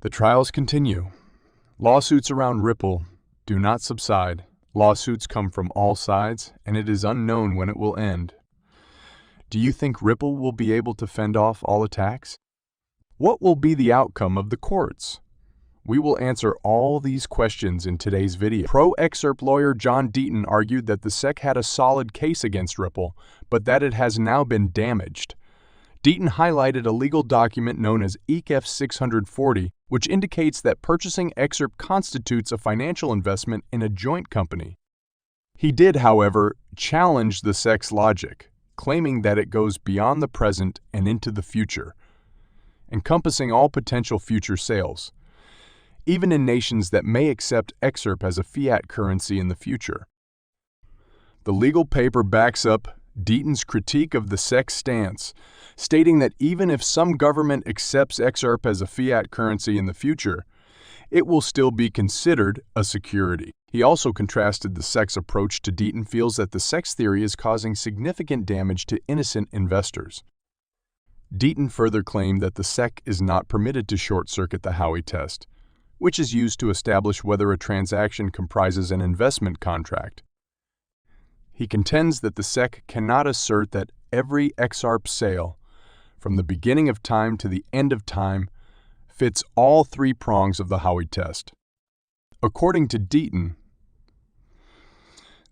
The trials continue. Lawsuits around Ripple do not subside. Lawsuits come from all sides, and it is unknown when it will end. Do you think Ripple will be able to fend off all attacks? What will be the outcome of the courts? We will answer all these questions in today's video. Pro-Excerpt lawyer John Deaton argued that the SEC had a solid case against Ripple, but that it has now been damaged. Deaton highlighted a legal document known as ECF 640, which indicates that purchasing Excerpt constitutes a financial investment in a joint company. He did, however, challenge the SEC's logic, claiming that it goes beyond the present and into the future, encompassing all potential future sales, even in nations that may accept Excerpt as a fiat currency in the future. The legal paper backs up Deaton's critique of the SEC's stance, stating that even if some government accepts Excerpt as a fiat currency in the future, it will still be considered a security. He also contrasted the SEC's approach to Deaton feels that the SEC's theory is causing significant damage to innocent investors. Deaton further claimed that the SEC is not permitted to short-circuit the Howey test, which is used to establish whether a transaction comprises an investment contract. He contends that the SEC cannot assert that every Excerpt sale, from the beginning of time to the end of time, fits all three prongs of the Howey test. According to Deaton,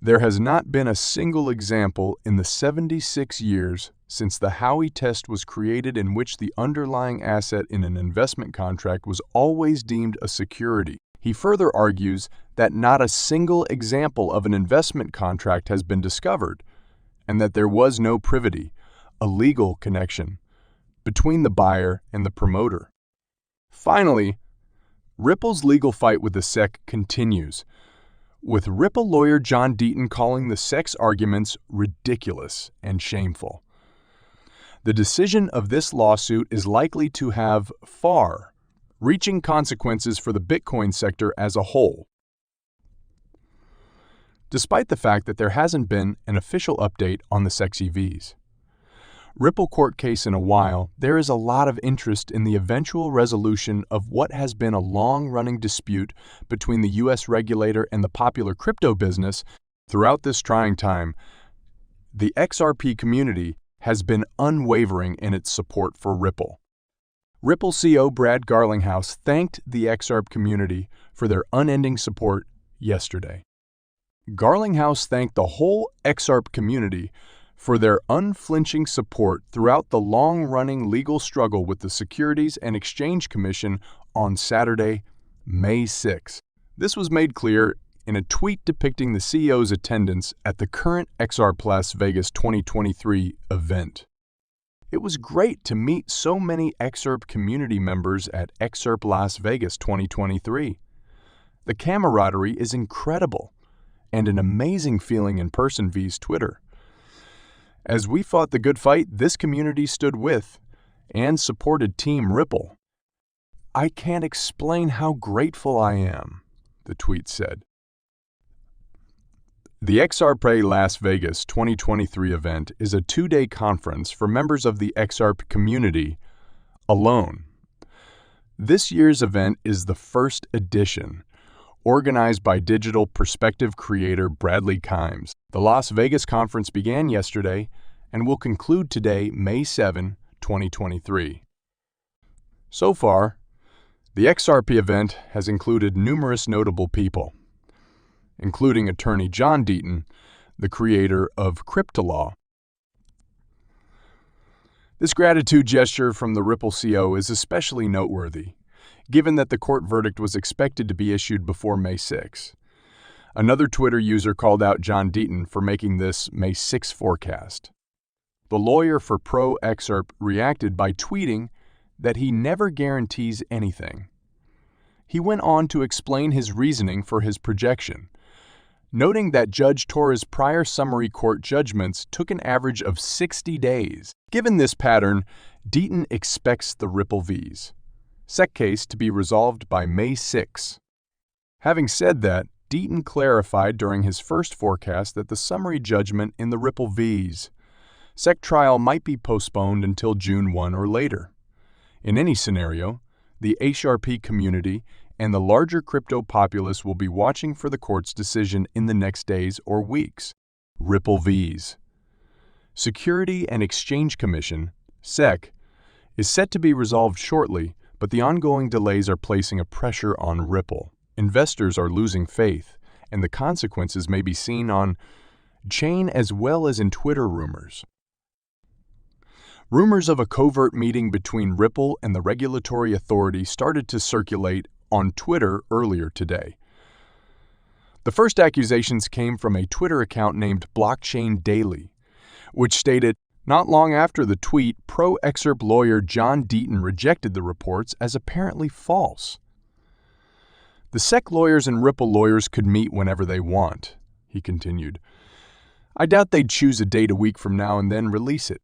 there has not been a single example in the 76 years since the Howey test was created in which the underlying asset in an investment contract was always deemed a security. He further argues that not a single example of an investment contract has been discovered, and that there was no privity, a legal connection, between the buyer and the promoter. Finally, Ripple's legal fight with the SEC continues, with Ripple lawyer John Deaton calling the SEC's arguments ridiculous and shameful. The decision of this lawsuit is likely to have far-reaching consequences for the Bitcoin sector as a whole. Despite the fact that there hasn't been an official update on the SEC's EVs. Ripple court case in a while, there is a lot of interest in the eventual resolution of what has been a long-running dispute between the U.S. regulator and the popular crypto business. Throughout this trying time, the XRP community has been unwavering in its support for Ripple. Ripple CEO Brad Garlinghouse thanked the Excerpt community for their unending support yesterday. Garlinghouse thanked the whole Excerpt community for their unflinching support throughout the long-running legal struggle with the Securities and Exchange Commission on Saturday, May 6. This was made clear in a tweet depicting the CEO's attendance at the current Excerpt Las Vegas 2023 event. It was great to meet so many Excerpt community members at Excerpt Las Vegas 2023. The camaraderie is incredible and an amazing feeling in person via Twitter. As we fought the good fight, this community stood with and supported Team Ripple. I can't explain how grateful I am, the tweet said. The XRP Las Vegas 2023 event is a two-day conference for members of the XRP community alone. This year's event is the first edition, organized by digital perspective creator Bradley Kimes. The Las Vegas conference began yesterday and will conclude today, May 7, 2023. So far, the XRP event has included numerous notable people, including attorney John Deaton, the creator of CryptoLaw. This gratitude gesture from the Ripple CEO is especially noteworthy, given that the court verdict was expected to be issued before May 6. Another Twitter user called out John Deaton for making this May 6 forecast. The lawyer for Pro-Excerpt reacted by tweeting that he never guarantees anything. He went on to explain his reasoning for his projection, noting that Judge Torres' prior summary court judgments took an average of 60 days. Given this pattern, Deaton expects the Ripple V's SEC case to be resolved by May 6. Having said that, Deaton clarified during his first forecast that the summary judgment in the Ripple V's SEC trial might be postponed until June 1 or later. In any scenario, the XRP community, and the larger crypto populace will be watching for the court's decision in the next days or weeks. Ripple V's Security and Exchange Commission, SEC, is set to be resolved shortly, but the ongoing delays are placing a pressure on Ripple. Investors are losing faith, and the consequences may be seen on chain as well as in Twitter rumors. Rumors of a covert meeting between Ripple and the regulatory authority started to circulate on Twitter earlier today. The first accusations came from a Twitter account named Blockchain Daily, which stated, not long after the tweet, pro-excerpt lawyer John Deaton rejected the reports as apparently false. The SEC lawyers and Ripple lawyers could meet whenever they want, he continued. I doubt they'd choose a date a week from now and then release it.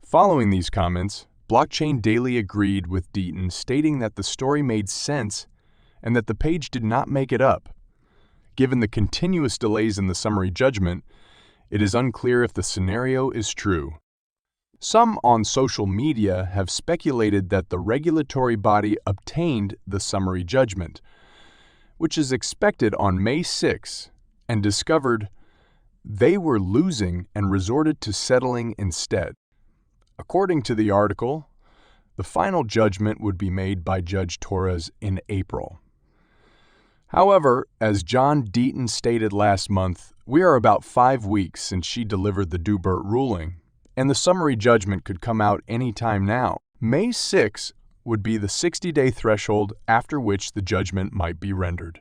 Following these comments, Blockchain Daily agreed with Deaton, stating that the story made sense and that the page did not make it up. Given the continuous delays in the summary judgment, it is unclear if the scenario is true. Some on social media have speculated that the regulatory body obtained the summary judgment, which is expected on May 6, and discovered they were losing and resorted to settling instead. According to the article, the final judgment would be made by Judge Torres in April. However, as John Deaton stated last month, we are about 5 weeks since she delivered the Dubert ruling, and the summary judgment could come out any time now. May 6 would be the 60-day threshold after which the judgment might be rendered.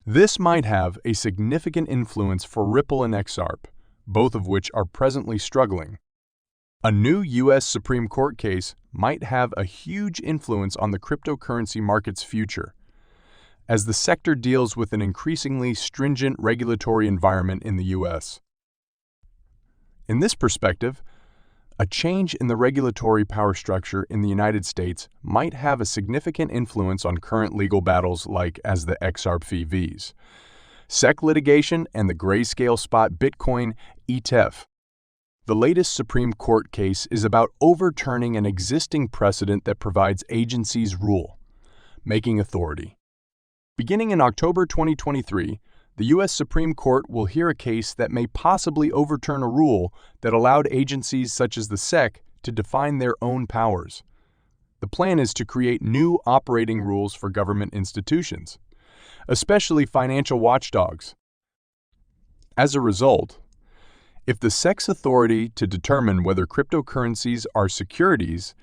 This might have a significant influence for Ripple and XRP, both of which are presently struggling. A new U.S. Supreme Court case might have a huge influence on the cryptocurrency market's future, as the sector deals with an increasingly stringent regulatory environment in the U.S. In this perspective, a change in the regulatory power structure in the United States might have a significant influence on current legal battles like as the XRP Vs, SEC litigation, and the grayscale spot Bitcoin ETF. The latest Supreme Court case is about overturning an existing precedent that provides agencies rule, making authority. Beginning in October 2023, the U.S. Supreme Court will hear a case that may possibly overturn a rule that allowed agencies such as the SEC to define their own powers. The plan is to create new operating rules for government institutions, especially financial watchdogs. As a result, if the SEC's authority to determine whether cryptocurrencies are securities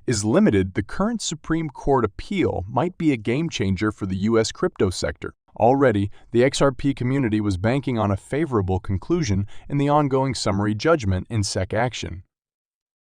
is limited, the current Supreme Court appeal might be a game-changer for the U.S. crypto sector. Already, the XRP community was banking on a favorable conclusion in the ongoing summary judgment in SEC action.